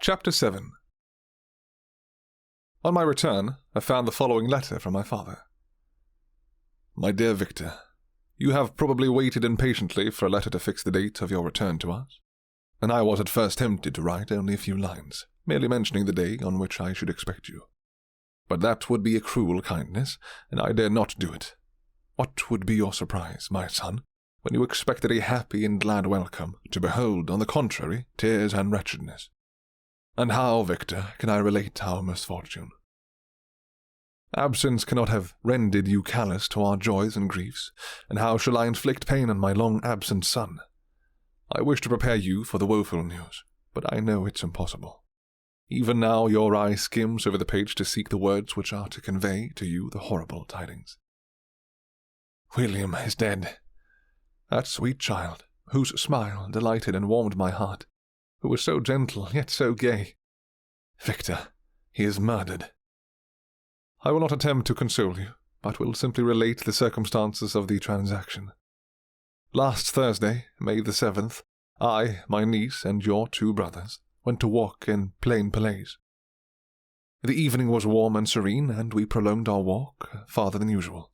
Chapter 7. On my return, I found the following letter from my father. My dear Victor, you have probably waited impatiently for a letter to fix the date of your return to us, and I was at first tempted to write only a few lines, merely mentioning the day on which I should expect you. But that would be a cruel kindness, and I dare not do it. What would be your surprise, my son, when you expected a happy and glad welcome, to behold, on the contrary, tears and wretchedness? And how, Victor, can I relate our misfortune? Absence cannot have rendered you callous to our joys and griefs, and how shall I inflict pain on my long-absent son? I wish to prepare you for the woeful news, but I know it's impossible. Even now your eye skims over the page to seek the words which are to convey to you the horrible tidings. William is dead. That sweet child, whose smile delighted and warmed my heart, who was so gentle yet so gay. Victor, he is murdered. I will not attempt to console you, but will simply relate the circumstances of the transaction. Last Thursday, May the 7th, I, my niece, and your 2 brothers went to walk in Plain Palais. The evening was warm and serene, and we prolonged our walk farther than usual.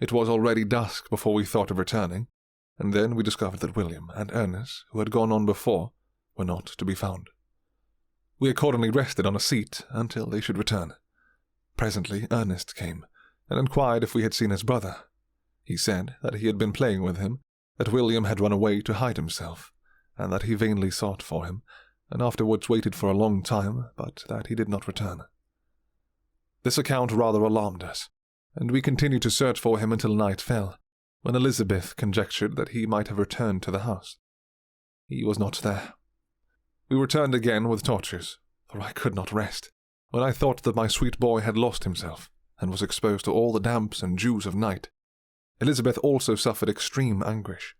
It was already dusk before we thought of returning, and then we discovered that William and Ernest, who had gone on before, were not to be found. We accordingly rested on a seat until they should return. Presently Ernest came, and inquired if we had seen his brother. He said that he had been playing with him, that William had run away to hide himself, and that he vainly sought for him, and afterwards waited for a long time, but that he did not return. This account rather alarmed us, and we continued to search for him until night fell, when Elizabeth conjectured that he might have returned to the house. He was not there. We returned again with torches, for I could not rest, when I thought that my sweet boy had lost himself, and was exposed to all the damps and dews of night. Elizabeth also suffered extreme anguish.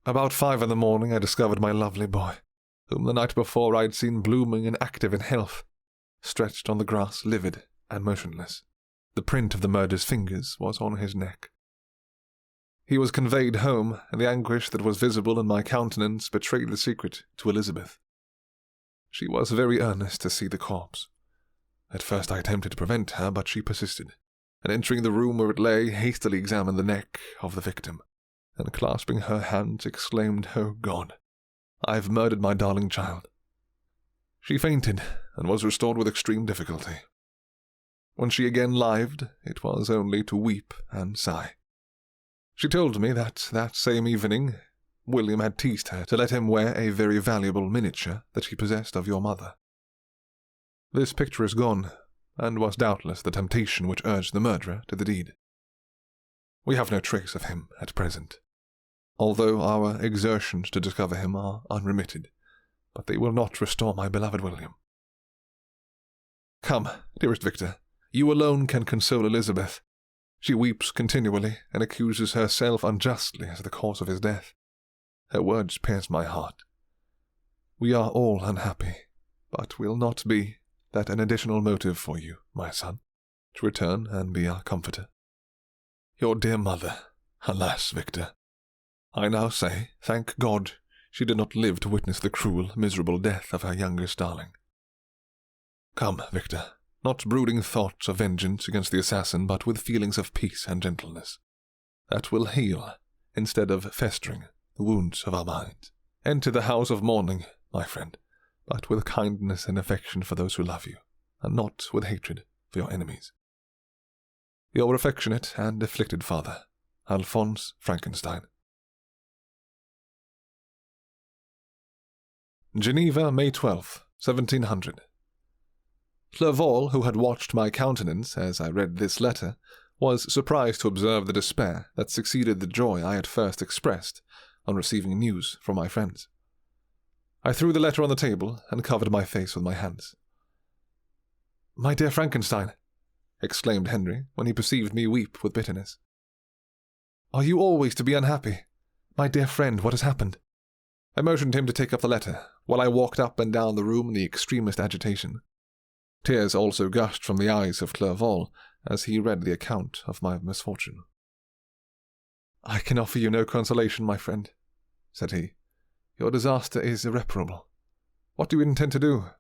About 5 in the morning I discovered my lovely boy, whom the night before I had seen blooming and active in health, stretched on the grass, livid and motionless. The print of the murderer's fingers was on his neck. He was conveyed home, and the anguish that was visible in my countenance betrayed the secret to Elizabeth. She was very earnest to see the corpse. At first I attempted to prevent her, but she persisted, and entering the room where it lay, hastily examined the neck of the victim, and clasping her hands exclaimed, "Oh God, I have murdered my darling child." She fainted, and was restored with extreme difficulty. When she again lived, it was only to weep and sigh. She told me that same evening William had teased her to let him wear a very valuable miniature that she possessed of your mother. This picture is gone, and was doubtless the temptation which urged the murderer to the deed. We have no trace of him at present, although our exertions to discover him are unremitted, but they will not restore my beloved William. Come, dearest Victor, you alone can console Elizabeth. She weeps continually, and accuses herself unjustly as the cause of his death. Her words pierce my heart. We are all unhappy, but will not be that an additional motive for you, my son, to return and be our comforter. Your dear mother, alas, Victor, I now say, thank God, she did not live to witness the cruel, miserable death of her youngest darling. Come, Victor, not brooding thoughts of vengeance against the assassin, but with feelings of peace and gentleness, that will heal, instead of festering, the wounds of our minds. Enter the house of mourning, my friend, but with kindness and affection for those who love you, and not with hatred for your enemies. Your affectionate and afflicted father, Alphonse Frankenstein. Geneva, May 12th, 1700. Clerval, who had watched my countenance as I read this letter, was surprised to observe the despair that succeeded the joy I had first expressed on receiving news from my friends. I threw the letter on the table and covered my face with my hands. "My dear Frankenstein," exclaimed Henry when he perceived me weep with bitterness. "Are you always to be unhappy? My dear friend, what has happened?" I motioned him to take up the letter, while I walked up and down the room in the extremest agitation. Tears also gushed from the eyes of Clerval as he read the account of my misfortune. "I can offer you no consolation, my friend," said he. "Your disaster is irreparable. What do you intend to do?"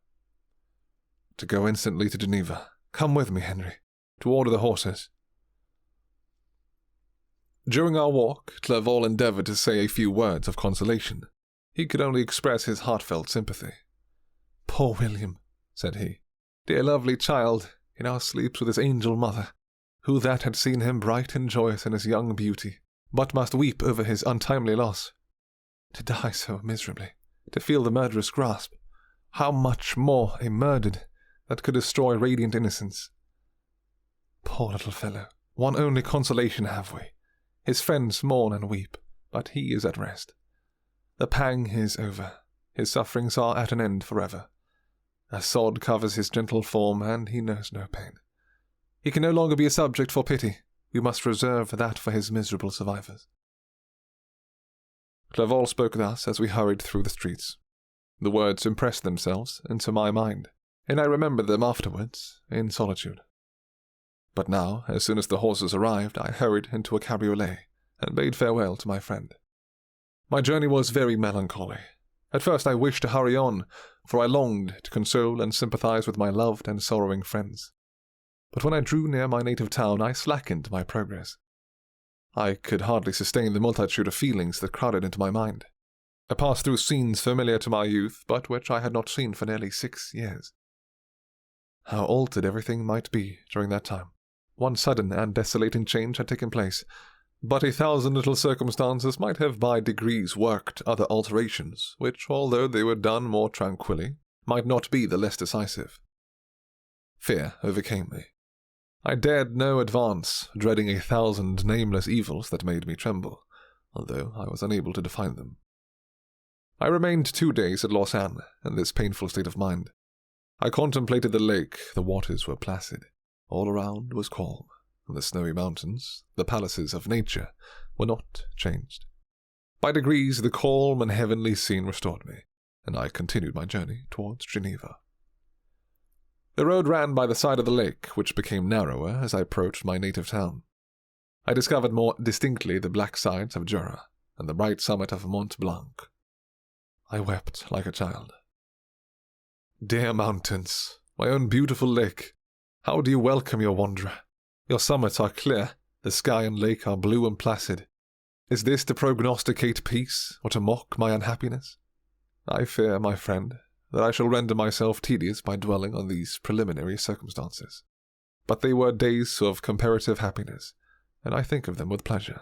"To go instantly to Geneva. Come with me, Henry, to order the horses." During our walk, Clerval endeavoured to say a few words of consolation. He could only express his heartfelt sympathy. "Poor William," said he, "dear lovely child, he now sleeps with his angel mother, who that had seen him bright and joyous in his young beauty, but must weep over his untimely loss. To die so miserably, to feel the murderous grasp, how much more a murdered that could destroy radiant innocence. Poor little fellow, one only consolation have we. His friends mourn and weep, but he is at rest. The pang is over, his sufferings are at an end forever. A sod covers his gentle form, and he knows no pain. He can no longer be a subject for pity. We must reserve that for his miserable survivors." Clerval spoke thus as we hurried through the streets. The words impressed themselves into my mind, and I remembered them afterwards in solitude. But now, as soon as the horses arrived, I hurried into a cabriolet and bade farewell to my friend. My journey was very melancholy. At first I wished to hurry on, for I longed to console and sympathize with my loved and sorrowing friends. But when I drew near my native town, I slackened my progress. I could hardly sustain the multitude of feelings that crowded into my mind. I passed through scenes familiar to my youth, but which I had not seen for nearly 6 years. How altered everything might be during that time. One sudden and desolating change had taken place, but 1,000 little circumstances might have by degrees worked other alterations, which, although they were done more tranquilly, might not be the less decisive. Fear overcame me. I dared no advance, dreading 1,000 nameless evils that made me tremble, although I was unable to define them. I remained 2 days at Lausanne in this painful state of mind. I contemplated the lake, the waters were placid, all around was calm, and the snowy mountains, the palaces of nature, were not changed. By degrees the calm and heavenly scene restored me, and I continued my journey towards Geneva. The road ran by the side of the lake, which became narrower as I approached my native town. I discovered more distinctly the black sides of Jura and the bright summit of Mont Blanc. I wept like a child. "Dear mountains, my own beautiful lake, how do you welcome your wanderer? Your summits are clear, the sky and lake are blue and placid. Is this to prognosticate peace, or to mock my unhappiness? I fear, my friend, that I shall render myself tedious by dwelling on these preliminary circumstances. But they were days of comparative happiness, and I think of them with pleasure.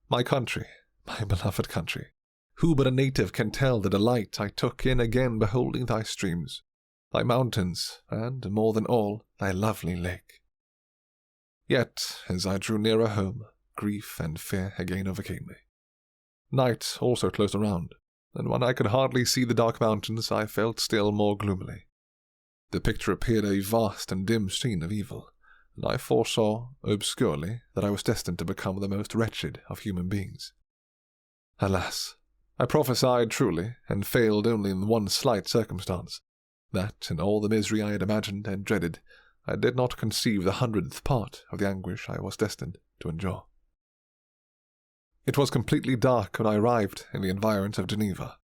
My country, my beloved country, who but a native can tell the delight I took in again beholding thy streams, thy mountains, and, more than all, thy lovely lake. Yet, as I drew nearer home, grief and fear again overcame me. Night also closed around, and when I could hardly see the dark mountains, I felt still more gloomily. The picture appeared a vast and dim scene of evil, and I foresaw, obscurely, that I was destined to become the most wretched of human beings. Alas, I prophesied truly, and failed only in one slight circumstance, that, in all the misery I had imagined and dreaded, I did not conceive the 100th part of the anguish I was destined to endure. It was completely dark when I arrived in the environs of Geneva.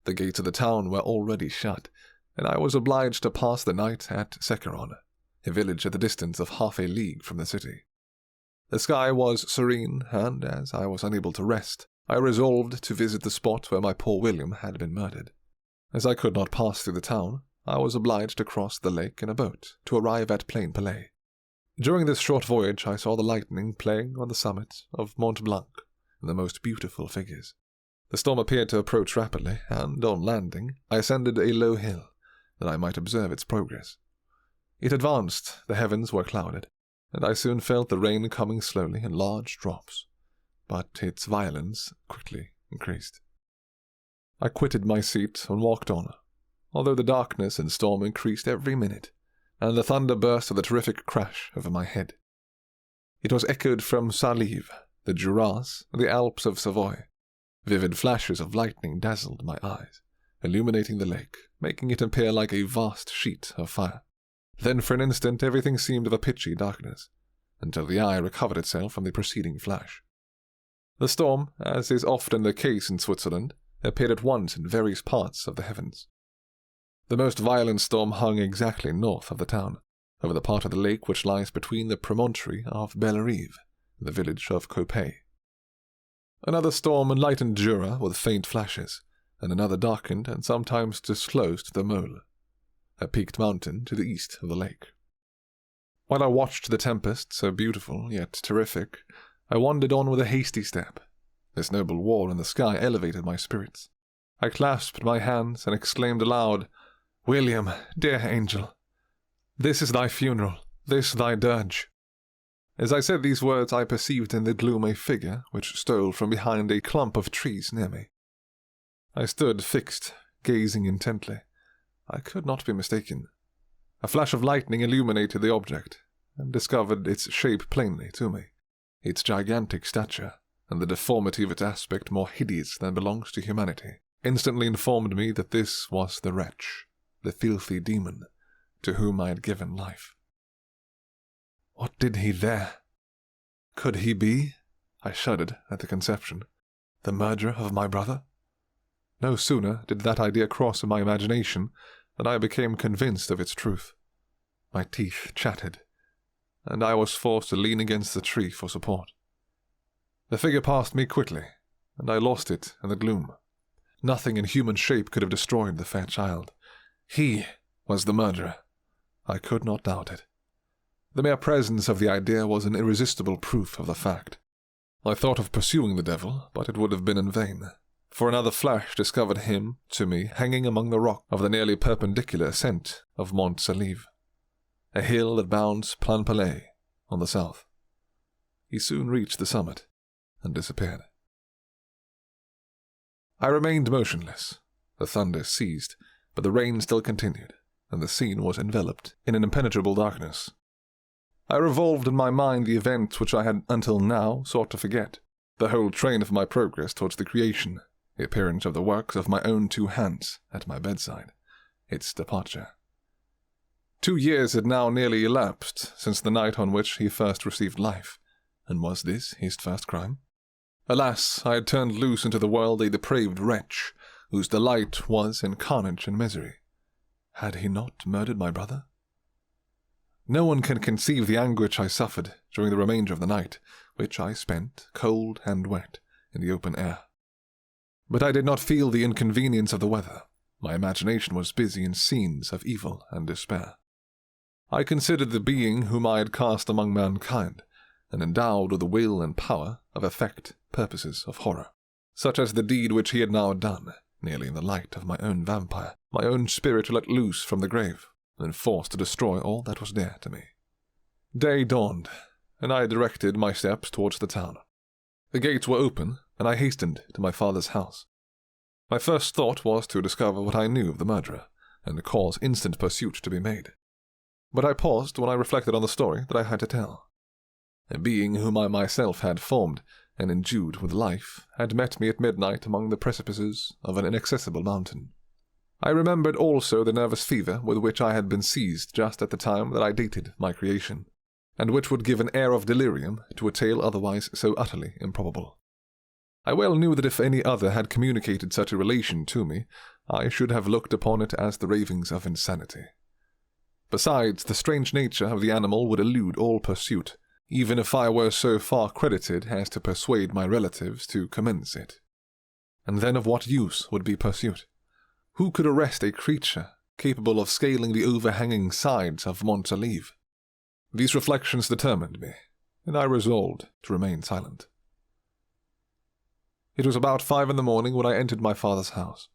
The gates of the town were already shut, and I was obliged to pass the night at Secheron, a village at the distance of half a league from the city. The sky was serene, and as I was unable to rest, I resolved to visit the spot where my poor William had been murdered. As I could not pass through the town, I was obliged to cross the lake in a boat to arrive at Plain-Palais. During this short voyage I saw the lightning playing on the summit of Mont Blanc in the most beautiful figures. The storm appeared to approach rapidly, and on landing I ascended a low hill, that I might observe its progress. It advanced, the heavens were clouded, and I soon felt the rain coming slowly in large drops, but its violence quickly increased. I quitted my seat and walked on, although the darkness and storm increased every minute, and the thunder burst with a terrific crash over my head. It was echoed from Salive, the Juras, and the Alps of Savoy. Vivid flashes of lightning dazzled my eyes, illuminating the lake, making it appear like a vast sheet of fire. Then for an instant everything seemed of a pitchy darkness, until the eye recovered itself from the preceding flash. The storm, as is often the case in Switzerland, appeared at once in various parts of the heavens. The most violent storm hung exactly north of the town, over the part of the lake which lies between the promontory of Bellerive and the village of Copay. Another storm enlightened Jura with faint flashes, and another darkened and sometimes disclosed the Mole, a peaked mountain to the east of the lake. While I watched the tempest, so beautiful yet terrific, I wandered on with a hasty step. This noble war in the sky elevated my spirits. I clasped my hands and exclaimed aloud, "William, dear angel, this is thy funeral, this thy dirge." As I said these words, I perceived in the gloom a figure which stole from behind a clump of trees near me. I stood fixed, gazing intently. I could not be mistaken. A flash of lightning illuminated the object, and discovered its shape plainly to me, its gigantic stature, and the deformity of its aspect more hideous than belongs to humanity, instantly informed me that this was the wretch, the filthy demon, to whom I had given life. What did he there? Could he be, I shuddered at the conception, the murderer of my brother? No sooner did that idea cross my imagination than I became convinced of its truth. My teeth chattered, and I was forced to lean against the tree for support. The figure passed me quickly, and I lost it in the gloom. Nothing in human shape could have destroyed the fair child. He was the murderer. I could not doubt it. The mere presence of the idea was an irresistible proof of the fact. I thought of pursuing the devil, but it would have been in vain, for another flash discovered him, to me, hanging among the rock of the nearly perpendicular ascent of Mont Salive, a hill that bounds Plainpalais on the south. He soon reached the summit and disappeared. I remained motionless. The thunder ceased, but the rain still continued, and the scene was enveloped in an impenetrable darkness. I revolved in my mind the events which I had until now sought to forget, the whole train of my progress towards the creation, the appearance of the works of my own 2 hands at my bedside, its departure. 2 years had now nearly elapsed since the night on which he first received life, and was this his first crime? Alas, I had turned loose into the world a depraved wretch, whose delight was in carnage and misery. Had he not murdered my brother? No one can conceive the anguish I suffered during the remainder of the night, which I spent, cold and wet, in the open air. But I did not feel the inconvenience of the weather. My imagination was busy in scenes of evil and despair. I considered the being whom I had cast among mankind, and endowed with the will and power of effect purposes of horror, such as the deed which he had now done, nearly in the light of my own vampire, my own spirit let loose from the grave, and forced to destroy all that was dear to me. Day dawned, and I directed my steps towards the town. The gates were open, and I hastened to my father's house. My first thought was to discover what I knew of the murderer, and cause instant pursuit to be made. But I paused when I reflected on the story that I had to tell. A being whom I myself had formed and endued with life had met me at midnight among the precipices of an inaccessible mountain. I remembered also the nervous fever with which I had been seized just at the time that I dated my creation, and which would give an air of delirium to a tale otherwise so utterly improbable. I well knew that if any other had communicated such a relation to me, I should have looked upon it as the ravings of insanity. Besides, the strange nature of the animal would elude all pursuit, even if I were so far credited as to persuade my relatives to commence it. And then of what use would be pursuit? Who could arrest a creature capable of scaling the overhanging sides of Mont Salive? These reflections determined me, and I resolved to remain silent. It was about 5 in the morning when I entered my father's house.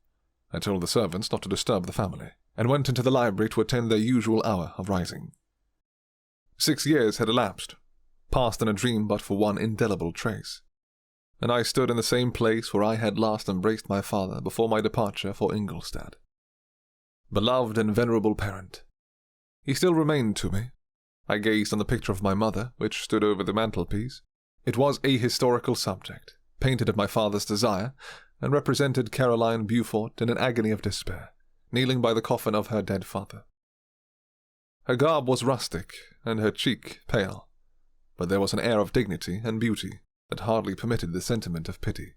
I told the servants not to disturb the family, and went into the library to attend their usual hour of rising. 6 years had elapsed, passed in a dream but for one indelible trace, and I stood in the same place where I had last embraced my father before my departure for Ingolstadt. Beloved and venerable parent, he still remained to me. I gazed on the picture of my mother, which stood over the mantelpiece. It was a historical subject, painted at my father's desire, and represented Caroline Beaufort in an agony of despair, kneeling by the coffin of her dead father. Her garb was rustic, and her cheek pale, but there was an air of dignity and beauty that hardly permitted the sentiment of pity.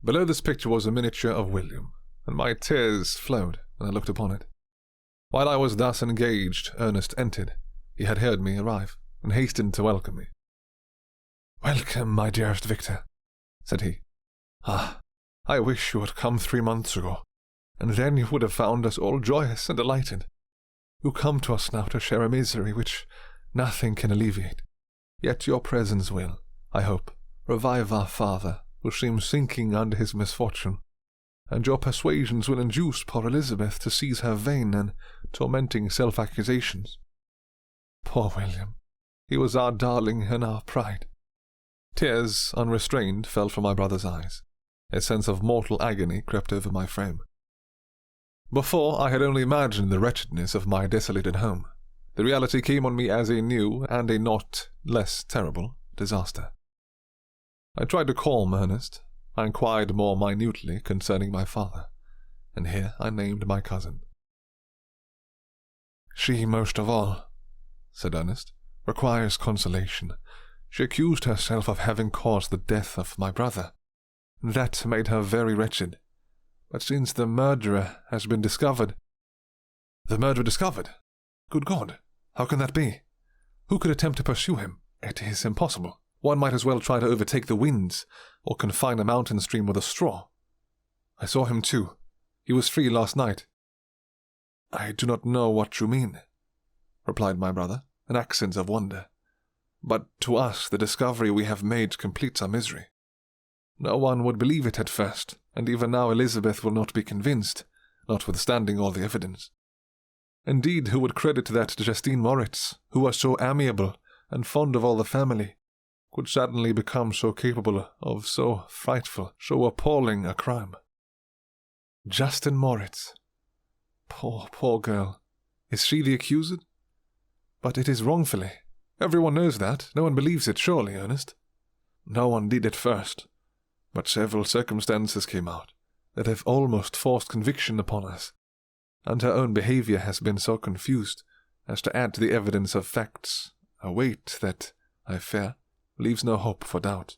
Below this picture was a miniature of William, and my tears flowed and I looked upon it. While I was thus engaged, Ernest entered. He had heard me arrive, and hastened to welcome me. "Welcome, my dearest Victor," said he. "Ah, I wish you had come 3 months ago, and then you would have found us all joyous and delighted. You come to us now to share a misery which nothing can alleviate. Yet your presence will, I hope, revive our father, who seems sinking under his misfortune, and your persuasions will induce poor Elizabeth to cease her vain and tormenting self-accusations. Poor William, he was our darling and our pride." Tears, unrestrained, fell from my brother's eyes. A sense of mortal agony crept over my frame. Before, I had only imagined the wretchedness of my desolated home. The reality came on me as a new, and a not less terrible, disaster. I tried to calm Ernest. I inquired more minutely concerning my father, and here I named my cousin. "She most of all," said Ernest, "requires consolation. She accused herself of having caused the death of my brother. That made her very wretched. But since the murderer has been discovered—" "The murderer discovered? Good God, how can that be? Who could attempt to pursue him? It is impossible. One might as well try to overtake the winds, or confine a mountain stream with a straw. I saw him too. He was free last night." "I do not know what you mean," replied my brother, in accents of wonder. "But to us the discovery we have made completes our misery. No one would believe it at first, and even now Elizabeth will not be convinced, notwithstanding all the evidence. Indeed, who would credit that Justine Moritz, who was so amiable and fond of all the family, could suddenly become so capable of so frightful, so appalling a crime? Justine Moritz. Poor, poor girl. Is she the accused? But it is wrongfully. Everyone knows that. No one believes it, surely, Ernest?" "No one did at first, but several circumstances came out that have almost forced conviction upon us, and her own behavior has been so confused as to add to the evidence of facts a weight that, I fear, leaves no hope for doubt.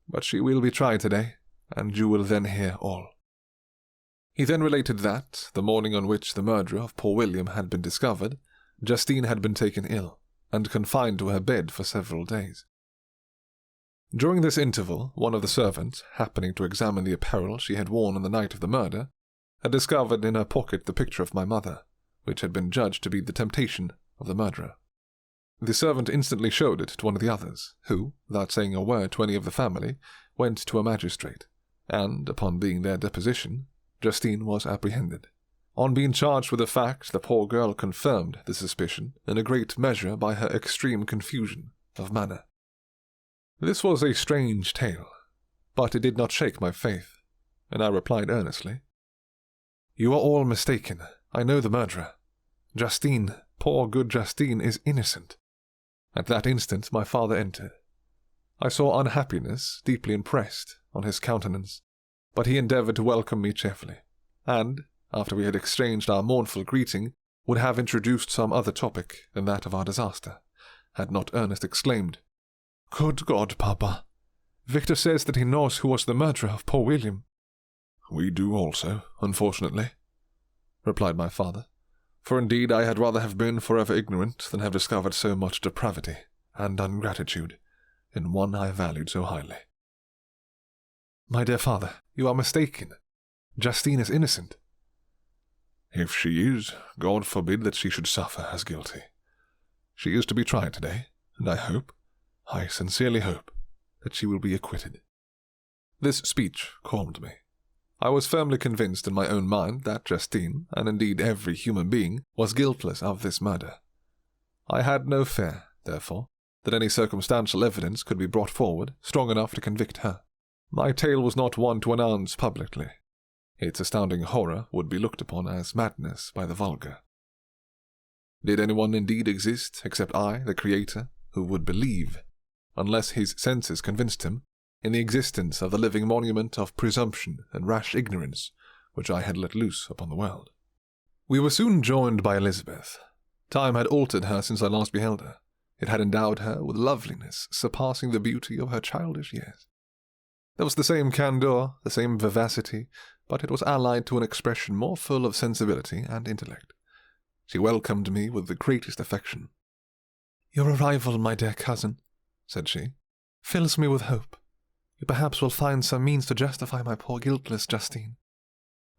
But she will be tried today, and you will then hear all." He then related that, the morning on which the murderer of poor William had been discovered, Justine had been taken ill, and confined to her bed for several days. During this interval, one of the servants, happening to examine the apparel she had worn on the night of the murder, had discovered in her pocket the picture of my mother, which had been judged to be the temptation of the murderer. The servant instantly showed it to one of the others, who, without saying a word to any of the family, went to a magistrate, and, upon being their deposition, Justine was apprehended. On being charged with the fact, the poor girl confirmed the suspicion in a great measure by her extreme confusion of manner. This was a strange tale, but it did not shake my faith, and I replied earnestly, "You are all mistaken. I know the murderer. Justine, poor good Justine, is innocent." At that instant my father entered. I saw unhappiness, deeply impressed, on his countenance, but he endeavoured to welcome me cheerfully, and, after we had exchanged our mournful greeting, would have introduced some other topic than that of our disaster, had not Ernest exclaimed, "Good God, Papa! Victor says that he knows who was the murderer of poor William." "We do also, unfortunately," replied my father, "for indeed I had rather have been forever ignorant than have discovered so much depravity and ingratitude in one I valued so highly." "My dear father, you are mistaken. Justine is innocent." "If she is, God forbid that she should suffer as guilty. She is to be tried today, and I sincerely hope, that she will be acquitted." This speech calmed me. I was firmly convinced in my own mind that Justine, and indeed every human being, was guiltless of this murder. I had no fear, therefore, that any circumstantial evidence could be brought forward strong enough to convict her. My tale was not one to announce publicly. Its astounding horror would be looked upon as madness by the vulgar. Did anyone indeed exist, except I, the Creator, who would believe, unless his senses convinced him, in the existence of the living monument of presumption and rash ignorance which I had let loose upon the world? We were soon joined by Elizabeth. Time had altered her since I last beheld her. It had endowed her with loveliness surpassing the beauty of her childish years. There was the same candour, the same vivacity, but it was allied to an expression more full of sensibility and intellect. She welcomed me with the greatest affection. "Your arrival, my dear cousin," said she, "fills me with hope. You perhaps will find some means to justify my poor guiltless Justine.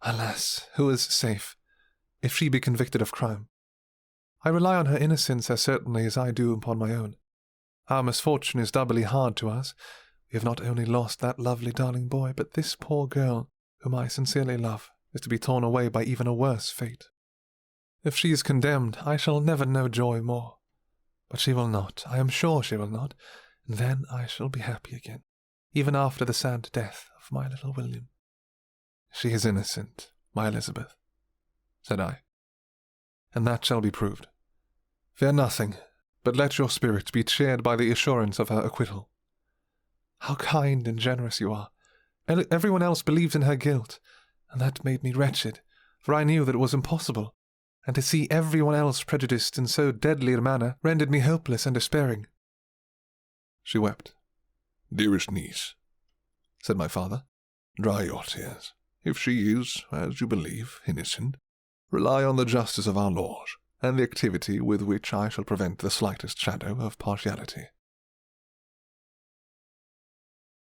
Alas, who is safe, if she be convicted of crime? I rely on her innocence as certainly as I do upon my own. Our misfortune is doubly hard to us. We have not only lost that lovely darling boy, but this poor girl, whom I sincerely love, is to be torn away by even a worse fate. If she is condemned, I shall never know joy more. But she will not, I am sure she will not, and then I shall be happy again, even after the sad death of my little William." "She is innocent, my Elizabeth," said I, "and that shall be proved. Fear nothing, but let your spirit be cheered by the assurance of her acquittal." "How kind and generous you are! Everyone else believes in her guilt, and that made me wretched, for I knew that it was impossible, and to see everyone else prejudiced in so deadly a manner rendered me hopeless and despairing." She wept. "Dearest niece," said my father, "dry your tears. If she is, as you believe, innocent, rely on the justice of our laws, and the activity with which I shall prevent the slightest shadow of partiality.